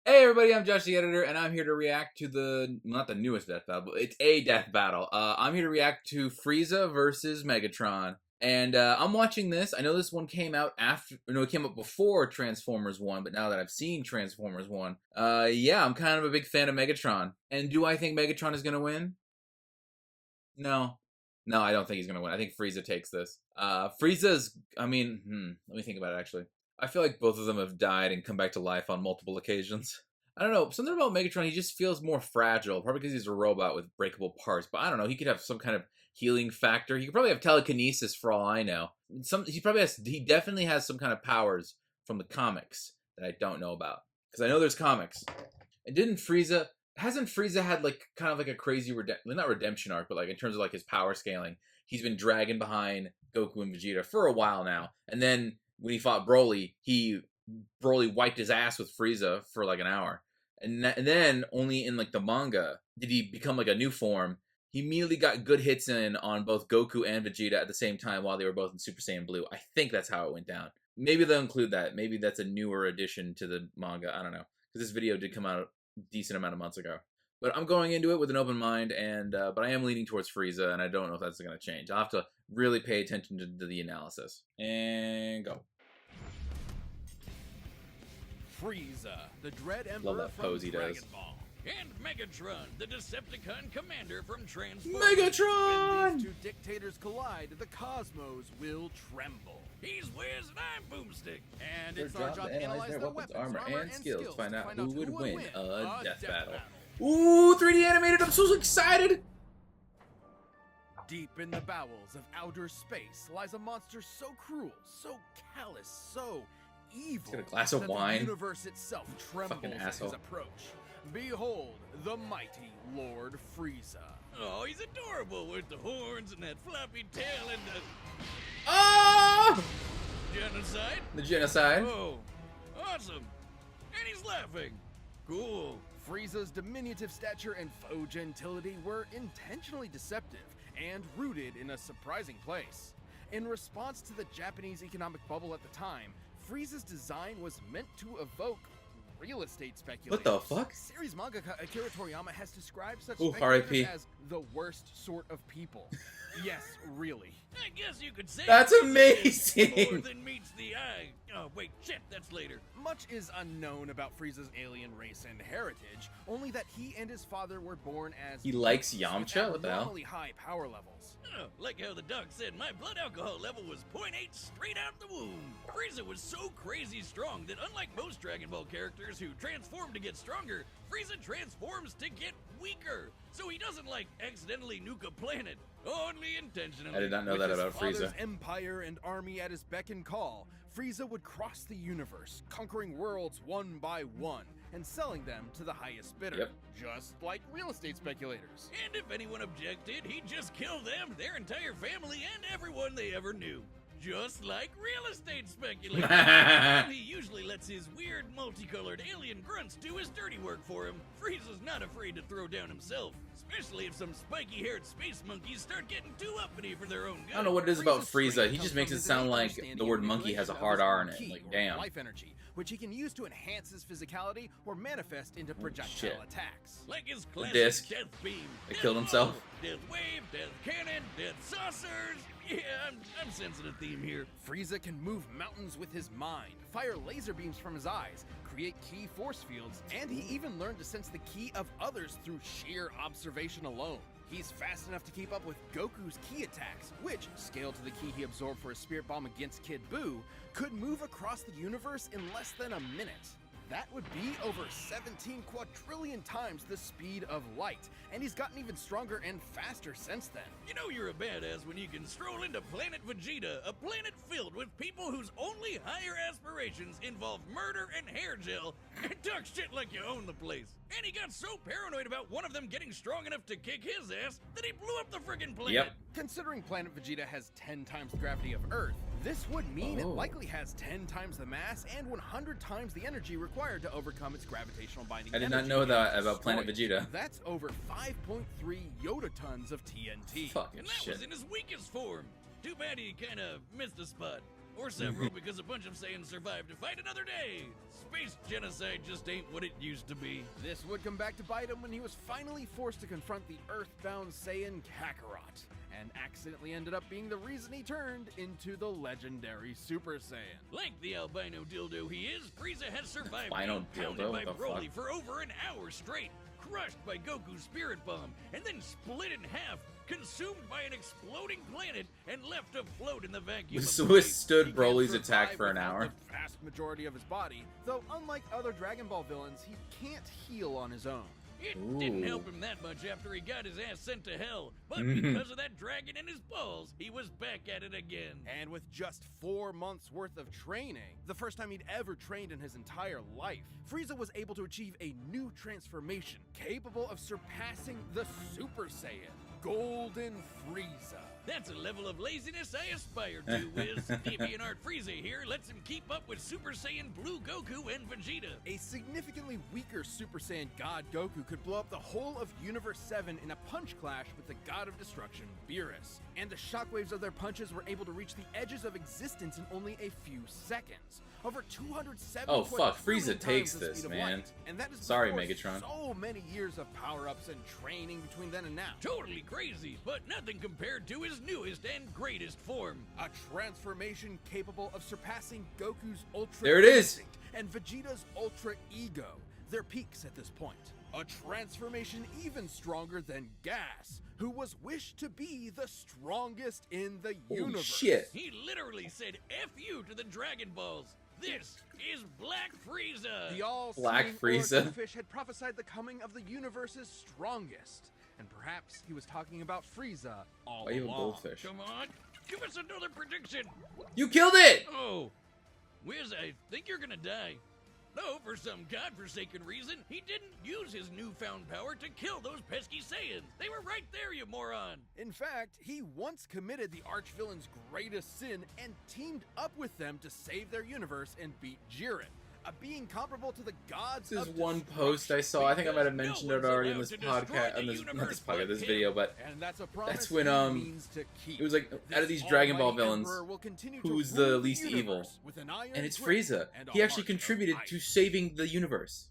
Hey everybody, I'm Joshtheeditor, and I'm here to react to not the newest death battle, but it's a death battle. I'm here to react to Frieza versus Megatron. And I'm watching this. I know this one came out it came out before Transformers 1, but now that I've seen Transformers 1, yeah, I'm kind of a big fan of Megatron. And do I think Megatron is going to win? No. No, I don't think he's going to win. I think Frieza takes this. Frieza's, let me think about it actually. I feel like both of them have died and come back to life on multiple occasions. I don't know, something about Megatron, he just feels more fragile, probably because he's a robot with breakable parts, but I don't know, he could have some kind of healing factor. He could probably have telekinesis for all I know. He definitely has some kind of powers from the comics that I don't know about. Because I know there's comics. And hasn't Frieza had like kind of like a crazy not redemption arc, but like in terms of like his power scaling, he's been dragging behind Goku and Vegeta for a while now. And then when he fought Broly wiped his ass with Frieza for like an hour. And then only in like the manga did he become like a new form. He immediately got good hits in on both Goku and Vegeta at the same time while they were both in Super Saiyan Blue. I think that's how it went down. Maybe they'll include that. Maybe that's a newer addition to the manga. I don't know. Because this video did come out a decent amount of months ago. But I'm going into it with an open mind, and but I am leaning towards Frieza, and I don't know if that's going to change. I'll have to really pay attention to the analysis. And go. Frieza, the Dread Emperor Love that pose he does. And Megatron, the Decepticon commander from Transformers. Megatron! When these two dictators collide, the cosmos will tremble. He's Wiz and I'm Boomstick. And it's our job to analyze their weapons, armor, and skills to find out who would win a death battle. Ooh, Ooh, 3D animated, I'm so excited! Deep in the bowels of outer space lies a monster so cruel, so callous, so evil. He's got a glass of wine. The universe itself trembles at his approach. Behold, the mighty Lord Frieza. Oh, he's adorable with the horns and that floppy tail and the... Oh! Genocide? The genocide. Oh, awesome. And he's laughing. Cool. Frieza's diminutive stature and faux gentility were intentionally deceptive and rooted in a surprising place. In response to the Japanese economic bubble at the time, Frieza's design was meant to evoke real estate speculators. What the fuck? Series mangaka Akira Toriyama has described such Ooh, speculators R.I.P. as the worst sort of people. Yes, really. I guess you could say that's amazing. More than meets the eye. Oh wait, shit, that's later. Much is unknown about Frieza's alien race and heritage, only that he and his father were born as he likes Yamcha? What the hell? High power levels. Oh, like how the doc said my blood alcohol level was 0.8 straight out the womb. Frieza was so crazy strong that unlike most Dragon Ball characters who transform to get stronger, Frieza transforms to get weaker. So he doesn't like accidentally nuke a planet, only intentionally. I did not know that about Frieza. With his empire and army at his beck and call, Frieza would cross the universe, conquering worlds one by one and selling them to the highest bidder, just like real estate speculators. And if anyone objected, he'd just kill them, their entire family, and everyone they ever knew. Just like real estate speculators. He usually lets his weird, multicolored alien grunts do his dirty work for him. Frieza's not afraid to throw down himself, especially if some spiky-haired space monkeys start getting too uppity for their own good. I don't know what it is about Frieza. He just makes it sound like the word monkey has a hard R in it. Like, damn. Life energy, which he can use to enhance his physicality or manifest into projectile attacks. Like his classic death beam. He killed himself. Death wave, death cannon, death saucers. Yeah, I'm sensing a theme here. Frieza can move mountains with his mind, fire laser beams from his eyes, create key force fields, and he even learned to sense the ki of others through sheer observation alone. He's fast enough to keep up with Goku's ki attacks, which, scaled to the ki he absorbed for a spirit bomb against Kid Buu, could move across the universe in less than a minute. That would be over 17 quadrillion times the speed of light, and he's gotten even stronger and faster since then. You know you're a badass when you can stroll into Planet Vegeta, a planet filled with people whose only higher aspirations involve murder and hair gel, and talk shit like you own the place. And he got so paranoid about one of them getting strong enough to kick his ass that he blew up the friggin' planet. Considering Planet Vegeta has 10 times the gravity of Earth, this would mean it likely has 10 times the mass and 100 times the energy required to overcome its gravitational binding. I did not know that about Planet Vegeta. That's over 5.3 Yoda tons of TNT. Fucking and that shit. Was in his weakest form. Too bad he kinda missed a spot. or several because a bunch of Saiyans survived to fight another day. Space genocide just ain't what it used to be. This would come back to bite him when he was finally forced to confront the Earthbound Saiyan Kakarot, and accidentally ended up being the reason he turned into the legendary Super Saiyan. Like the albino dildo he is, Frieza has survived Albino being pounded dildo? by What the Broly fuck? for over an hour straight, crushed by Goku's Spirit Bomb, and then split in half, consumed by an exploding planet, and left afloat in the vacuum of space. Withstood He can Broly's survive attack for an without hour. the vast majority of his body, though unlike other Dragon Ball villains, he can't heal on his own. It didn't help him that much after he got his ass sent to hell, but because of that dragon in his balls, he was back at it again. And with just 4 months worth of training, the first time he'd ever trained in his entire life, Frieza was able to achieve a new transformation capable of surpassing the Super Saiyan, Golden Frieza. That's a level of laziness I aspire to, Wiz. DeviantArt Frieza here lets him keep up with Super Saiyan Blue Goku and Vegeta. A significantly weaker Super Saiyan God Goku could blow up the whole of Universe 7 in a punch clash with the God of Destruction, Beerus. And the shockwaves of their punches were able to reach the edges of existence in only a few seconds. Over 270. Oh fuck, Frieza takes this, man. And that is Sorry, before Megatron. so many years of power-ups and training between then and now. Totally crazy, but nothing compared to his newest and greatest form. A transformation capable of surpassing Goku's Ultra There it is. Instinct and Vegeta's Ultra Ego, their peaks at this point. A transformation even stronger than Gas, who was wished to be the strongest in the universe. Shit. He literally said F you to the Dragon Balls. This is Black Frieza! The all-seeing Frieza. Fish had prophesied the coming of the universe's strongest. And perhaps he was talking about Frieza all Why you have a along. goldfish? Come on, give us another prediction! You killed it! Oh, Wiz, I think you're gonna die. No, for some godforsaken reason, he didn't use his newfound power to kill those pesky Saiyans. They were right there, you moron. In fact, he once committed the archvillain's greatest sin and teamed up with them to save their universe and beat Jiren, a being comparable to the gods This is of one post I saw. I think I might have mentioned it already in this podcast, not this podcast, this video, but and that's a promise that's when he means to keep. it was like out of these This Dragon Ball almighty villains, emperor will continue to who's rule the least universe evil? with an iron And it's grip Frieza. and a He actually heart of contributed ice. to saving the universe.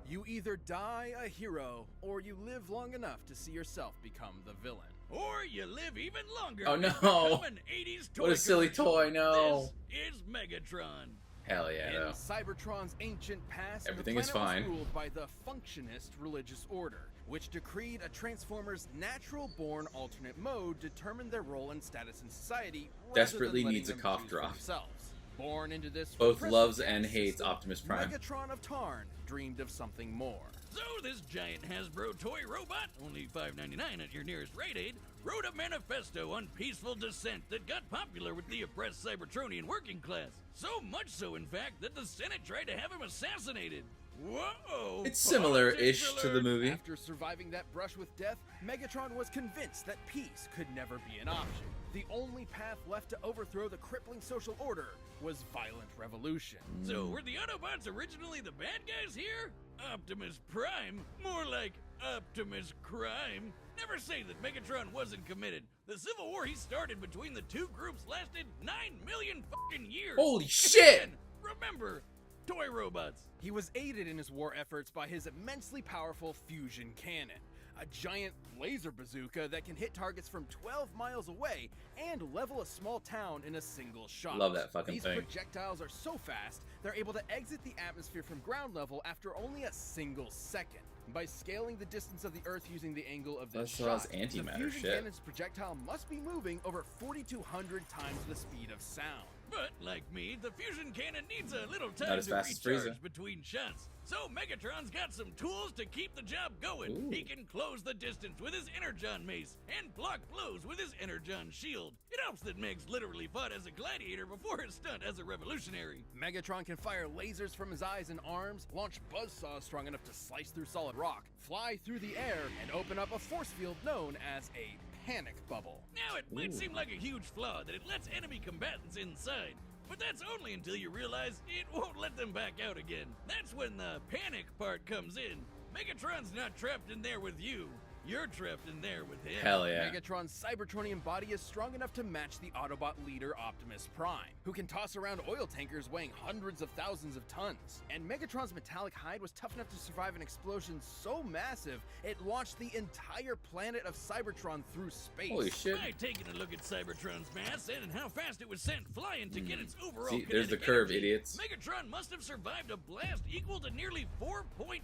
You either die a hero, or you live long enough to see yourself become the villain. Or you live even longer. Oh, and no. become an 80s toy What a silly commercial. toy, no. This is Megatron. Hell yeah, In though. Cybertron's ancient past, Everything the is planet fine. was ruled by the Functionist religious order, which decreed a Transformer's natural-born alternate mode determined their role and status in society. rather Desperately than letting needs a them cough choose for drop. themselves. Born into this Both repressive loves and caste hates system, Optimus Prime. Megatron of Tarn dreamed of something more. So this giant Hasbro toy robot, only $5.99 at your nearest Rite Aid, wrote a manifesto on peaceful dissent that got popular with the oppressed Cybertronian working class. So much so, in fact, that the Senate tried to have him assassinated. Whoa! It's similar-ish politics to the alert. movie. After surviving that brush with death, Megatron was convinced that peace could never be an option. The only path left to overthrow the crippling social order was violent revolution. So were the Autobots originally the bad guys here? Optimus Prime? More like Optimus Crime? Never say that Megatron wasn't committed. The civil war he started between the two groups lasted 9 million fucking years. Holy shit! And remember, toy robots. He was aided in his war efforts by his immensely powerful fusion cannon, a giant laser bazooka that can hit targets from 12 miles away and level a small town in a single shot. Love that fucking These thing. projectiles are so fast, they're able to exit the atmosphere from ground level after only a single second. By scaling the distance of the Earth using the angle of this That's shot, antimatter the fusion shit. cannon's projectile must be moving over 4,200 times the speed of sound. But like me, the fusion cannon needs a little time as to fast as recharge Frieza. between shots. So Megatron's got some tools to keep the job going. Ooh. He can close the distance with his Energon mace and block blows with his Energon shield. It helps that Megs literally fought as a gladiator before his stunt as a revolutionary. Megatron can fire lasers from his eyes and arms, launch buzzsaws strong enough to slice through solid rock, fly through the air, and open up a force field known as a panic bubble. Now it might seem like a huge flaw that it lets enemy combatants inside, but that's only until you realize it won't let them back out again. That's when the panic part comes in. Megatron's not trapped in there with you. You're trapped in there with him. Hell yeah. Megatron's Cybertronian body is strong enough to match the Autobot leader Optimus Prime, who can toss around oil tankers weighing hundreds of thousands of tons. And Megatron's metallic hide was tough enough to survive an explosion so massive, it launched the entire planet of Cybertron through space. Holy shit. By taking a look at Cybertron's mass and how fast it was sent flying to get its overall See, there's the kinetic curve, energy, idiots. Megatron must have survived a blast equal to nearly 4.5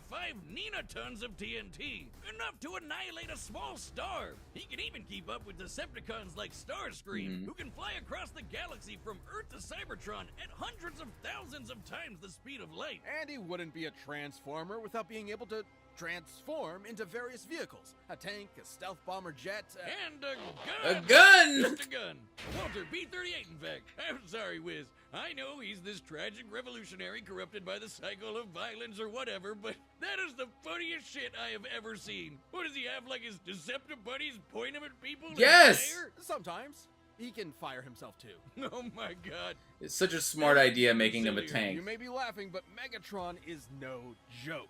ninotons of TNT, enough to annihilate a small star. He can even keep up with Decepticons like Starscream, who can fly across the galaxy from Earth to Cybertron at hundreds of thousands of times the speed of light. And he wouldn't be a Transformer without being able to transform into various vehicles. A tank, a stealth bomber jet, And a gun! A gun! Just a gun. Walter B-38, in fact. I'm sorry, Wiz. I know he's this tragic revolutionary corrupted by the cycle of violence or whatever, but that is the funniest shit I have ever seen. What does he have, like his Deceptive buddies point him at people? and Yes! fire? Sometimes. He can fire himself too. Oh my god. It's such a smart idea making him a Silly. tank. You may be laughing, but Megatron is no joke.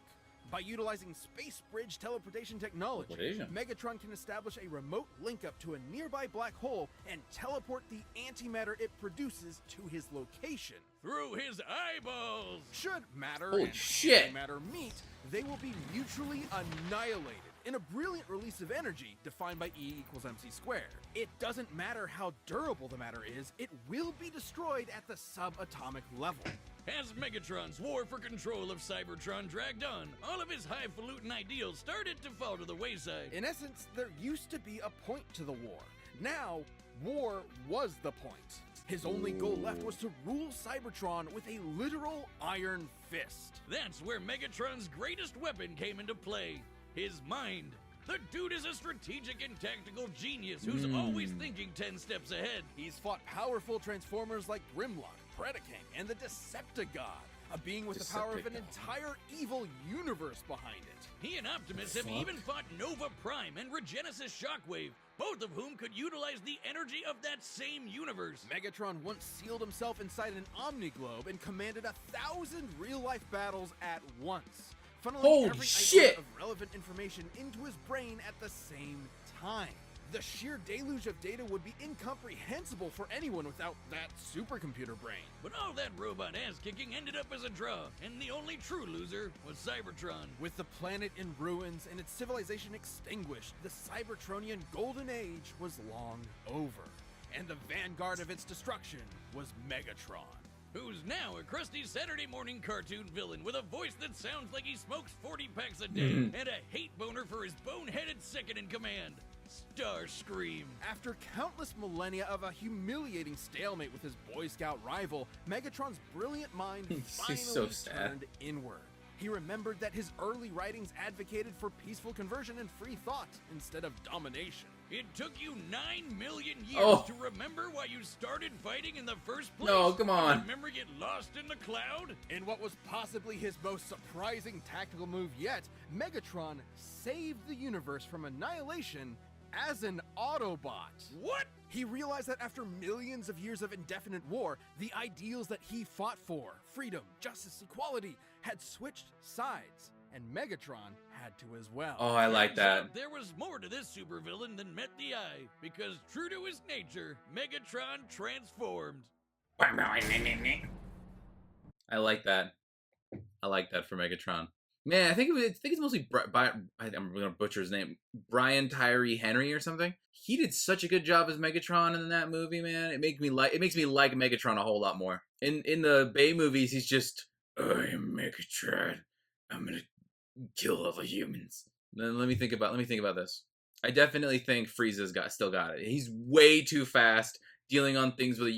By utilizing space bridge teleportation technology, Teleportation? Megatron can establish a remote link up to a nearby black hole and teleport the antimatter it produces to his location. Through his eyeballs. Should matter Holy and shit. antimatter meet, they will be mutually annihilated in a brilliant release of energy defined by E equals MC squared. It doesn't matter how durable the matter is, it will be destroyed at the subatomic level. As Megatron's war for control of Cybertron dragged on, all of his highfalutin ideals started to fall to the wayside. In essence, there used to be a point to the war. Now, war was the point. His only goal left was to rule Cybertron with a literal iron fist. That's where Megatron's greatest weapon came into play. His mind. The dude is a strategic and tactical genius who's always thinking 10 steps ahead. He's fought powerful Transformers like Grimlock, Predaking, and the Decepticon, a being with the power of an Decepticon. entire evil universe behind it. He and Optimus have even fought Nova Prime and Regenesis Shockwave, both of whom could utilize the energy of that same universe. Megatron once sealed himself inside an Omniglobe and commanded 1,000 real-life battles at once, funneling Holy every shit! iota of relevant information into his brain at the same time. The sheer deluge of data would be incomprehensible for anyone without that supercomputer brain. But all that robot ass-kicking ended up as a draw, and the only true loser was Cybertron. With the planet in ruins and its civilization extinguished, the Cybertronian Golden Age was long over. And the vanguard of its destruction was Megatron. Who's now a crusty Saturday morning cartoon villain with a voice that sounds like he smokes 40 packs a day and a hate boner for his boneheaded second in command, Starscream. After countless millennia of a humiliating stalemate with his Boy Scout rival, Megatron's brilliant mind finally so sad. turned inward. He remembered that his early writings advocated for peaceful conversion and free thought instead of domination. It took you 9 million years to remember why you started fighting in the first place. No, come on. Did memory get lost in the cloud? In what was possibly his most surprising tactical move yet, Megatron saved the universe from annihilation as an Autobot. What? He realized that after millions of years of indefinite war, the ideals that he fought for, freedom, justice, equality, had switched sides, and Megatron had to as well. Oh, I like that. There was more to this supervillain than met the eye, because true to his nature, Megatron transformed. I like that. I like that for Megatron. Man, I think it's mostly I'm gonna butcher his name, Brian Tyree Henry or something. He did such a good job as Megatron in that movie, man. It makes me like Megatron a whole lot more. In the Bay movies, he's just, I am Megatron. I'm gonna kill all the humans. Then let me think about this. I definitely think Frieza's still got it. He's way too fast dealing on things with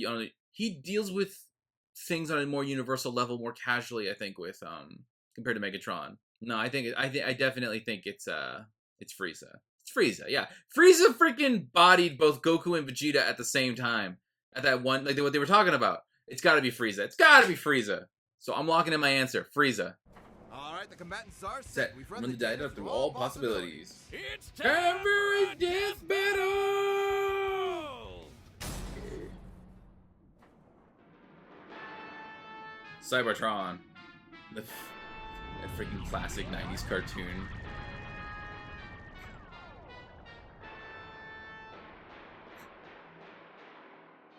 he deals with things on a more universal level, more casually. I think with compared to Megatron. No, I definitely think it's Frieza. It's Frieza, yeah. Frieza freaking bodied both Goku and Vegeta at the same time. At that one, like what they were talking about. It's gotta be Frieza. It's gotta be Frieza. So I'm locking in my answer. Frieza. Alright, the combatants are Set. We've Run the data through all possibilities. It's Time time for a death battle! Cybertron. That freaking classic 90s cartoon.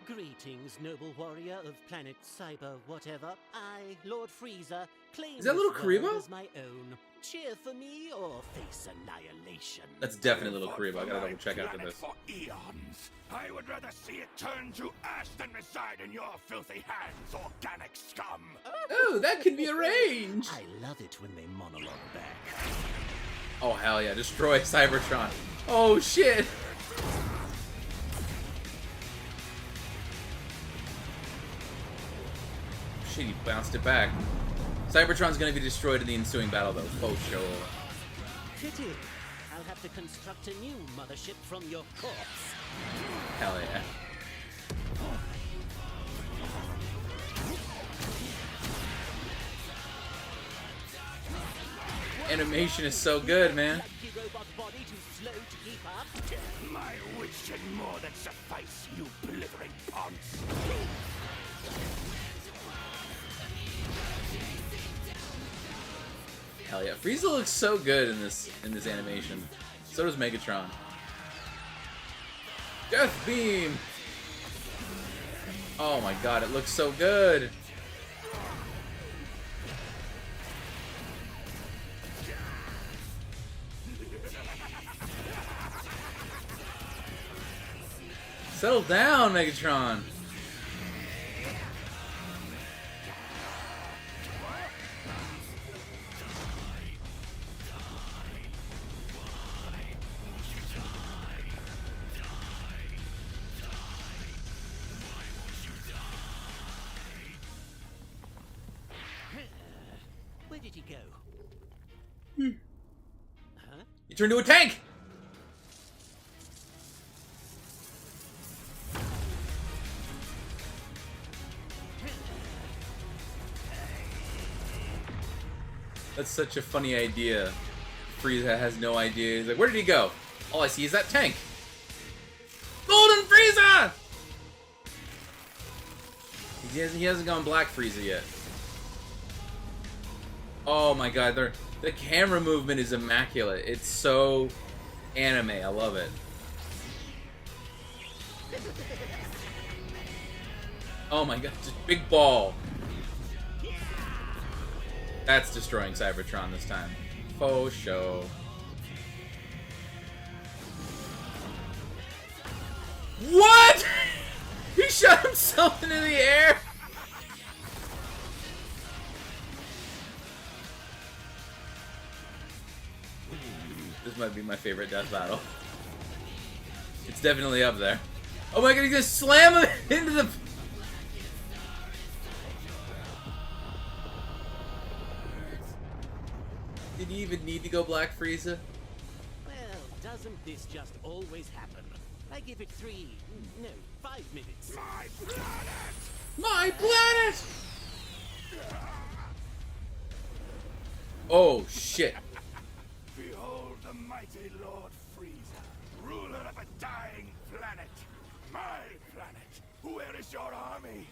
Greetings, noble warrior of planet Cyber whatever. I, Lord Frieza, claim Is that little this world Karibo? as my own. Cheer for me or face annihilation. That's definitely little Karibo. I gotta double check after Planet this. For eons. I would rather see it turn to ash than reside in your filthy hands, organic scum. Oh, that can be arranged. I love it when they monologue back. Oh hell yeah! Destroy Cybertron. Oh shit. Shit, he bounced it back. Cybertron's gonna be destroyed in the ensuing battle, though. Oh, sure. Pity. I'll have to construct a new mothership from your corpse. Hell yeah. Animation is so good, man. Like the robot body too slow to keep up. My wit should more than suffice, you blithering ponce. Hell yeah. Frieza looks so good in this animation. So does Megatron. Death Beam! Oh my god, it looks so good! Settle down, Megatron! Where did he go? Huh? You turned into a tank! That's such a funny idea. Frieza has no idea. He's like, where did he go? All I see is that tank. Golden Frieza! He hasn't gone Black Frieza yet. Oh my god, the camera movement is immaculate. It's so anime. I love it. Oh my god, just big ball. That's destroying Cybertron this time. Faux show. What? He shot himself into the air? This might be my favorite death battle. It's definitely up there. Oh my god, he's gonna slam him into the... Did he even need to go Black Frieza? Well, doesn't this just always happen? I give it 5 minutes. My planet! My planet! Oh shit. Behold the mighty Lord Frieza, ruler of a dying planet. My planet. Where is your army?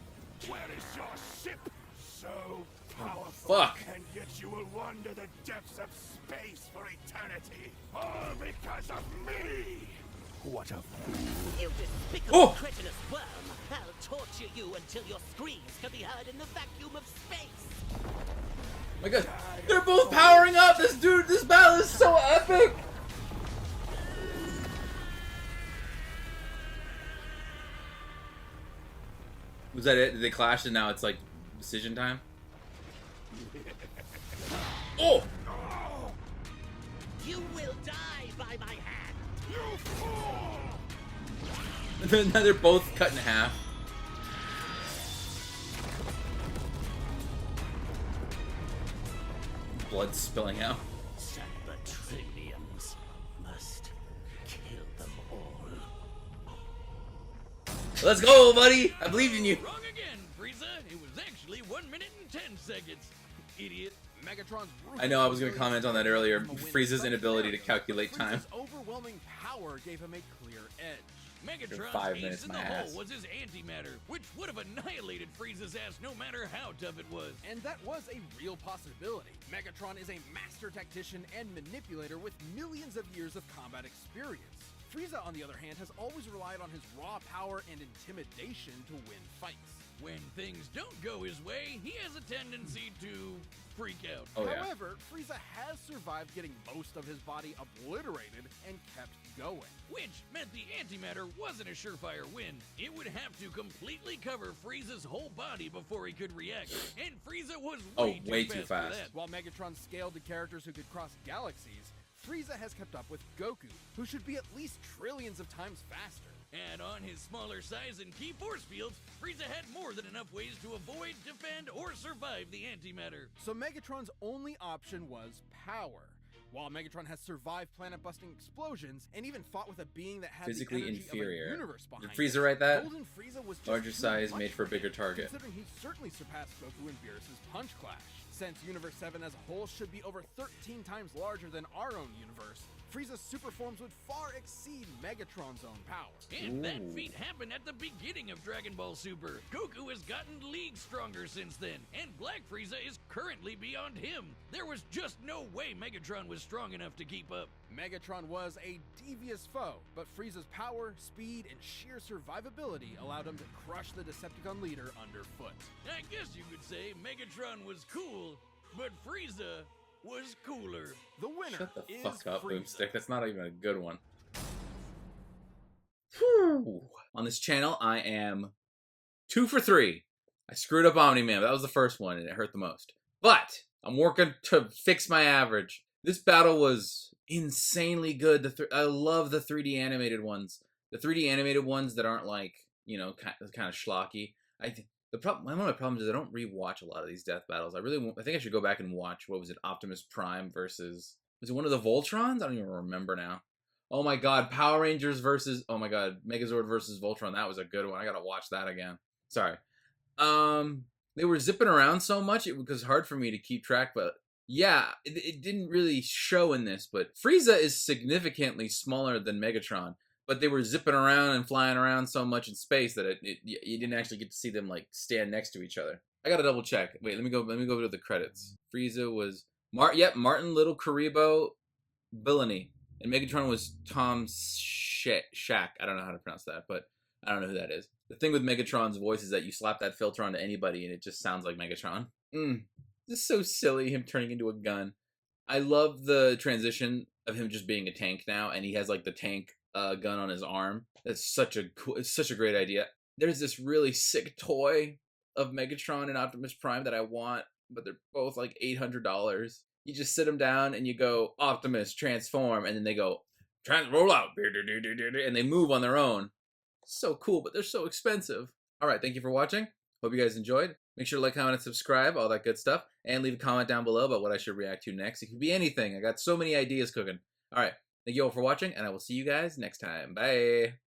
Where is your ship? So powerful. Fuck. And yet you will wander the depths of space for eternity. All because of me. What a fool. You despicable Oh! cretinous worm! I'll torture you until your screams can be heard in the vacuum of space! My god, they're both powering up! This battle is so epic! Was that it? Did they clash and now it's like decision time? Oh! You will die by my hand! You fool! Now they're both cut in half. Blood spilling out. Cybertronians must kill them all. Let's go, buddy! I believed in you. Wrong again, Frieza. It was actually 1 minute and 10 seconds. Idiot. Megatron's I know, I was gonna comment on that earlier. Frieza's inability to calculate time. Frieza's overwhelming power gave him a clear edge. Megatron's 5 ace minutes, in my the ass. hole was his antimatter, which would have annihilated Frieza's ass no matter how tough it was. And that was a real possibility. Megatron is a master tactician and manipulator with millions of years of combat experience. Frieza, on the other hand, has always relied on his raw power and intimidation to win fights. When things don't go his way, he has a tendency to freak out. Oh, yeah. However, Frieza has survived getting most of his body obliterated and kept going. Which meant the antimatter wasn't a surefire win. It would have to completely cover Frieza's whole body before he could react, and Frieza was way too fast for that. While Megatron scaled to characters who could cross galaxies, Frieza has kept up with Goku, who should be at least trillions of times faster. And on his smaller size and key force fields, Frieza had more than enough ways to avoid, defend, or survive the antimatter. So Megatron's only option was power. While Megatron has survived planet-busting explosions and even fought with a being that had Physically the energy inferior. of a universe behind Did Frieza it, write that? Golden Frieza was just Larger too size much made for a bigger him, target. Considering he certainly surpassed Goku and Beerus' Punch Clash. Since Universe 7 as a whole should be over 13 times larger than our own universe, Frieza's super forms would far exceed Megatron's own power. And that feat happened at the beginning of Dragon Ball Super. Goku has gotten leagues stronger since then, and Black Frieza is currently beyond him. There was just no way Megatron was strong enough to keep up. Megatron was a devious foe, but Frieza's power, speed, and sheer survivability allowed him to crush the Decepticon leader underfoot. I guess you could say Megatron was cool, but Frieza was cooler. The winner Shut the is fuck up, Frieza. Boomstick. That's not even a good one. Whew. On this channel, I am 2 for 3. I screwed up Omni-Man. That was the first one, and it hurt the most. But I'm working to fix my average. This battle was insanely good. I love the 3D animated ones. The 3D animated ones that aren't like, you know, kind of schlocky. One of my problems is I don't rewatch a lot of these death battles. I think I should go back and watch, what was it, Optimus Prime versus, was it one of the Voltrons? I don't even remember now. Oh my god, Power Rangers versus, oh my god, Megazord versus Voltron. That was a good one. I gotta watch that again. Sorry. They were zipping around so much, it was hard for me to keep track, but yeah, it didn't really show in this, but Frieza is significantly smaller than Megatron. But they were zipping around and flying around so much in space that you didn't actually get to see them like stand next to each other. I gotta double check. Wait, let me go to the credits. Frieza was Martin Little Karibo Billany, and Megatron was Tom Shack. I don't know how to pronounce that, but I don't know who that is. The thing with Megatron's voice is that you slap that filter onto anybody and it just sounds like Megatron. This is so silly, him turning into a gun. I love the transition of him just being a tank now, and he has like the tank gun on his arm. That's such a great idea. There's this really sick toy of Megatron and Optimus Prime that I want, but they're both like $800. You just sit them down and you go, Optimus, transform, and then they go, roll out, and they move on their own. So cool, but they're so expensive. Alright, thank you for watching. Hope you guys enjoyed. Make sure to like, comment, and subscribe, all that good stuff. And leave a comment down below about what I should react to next. It could be anything. I got so many ideas cooking. Alright, thank you all for watching, and I will see you guys next time. Bye!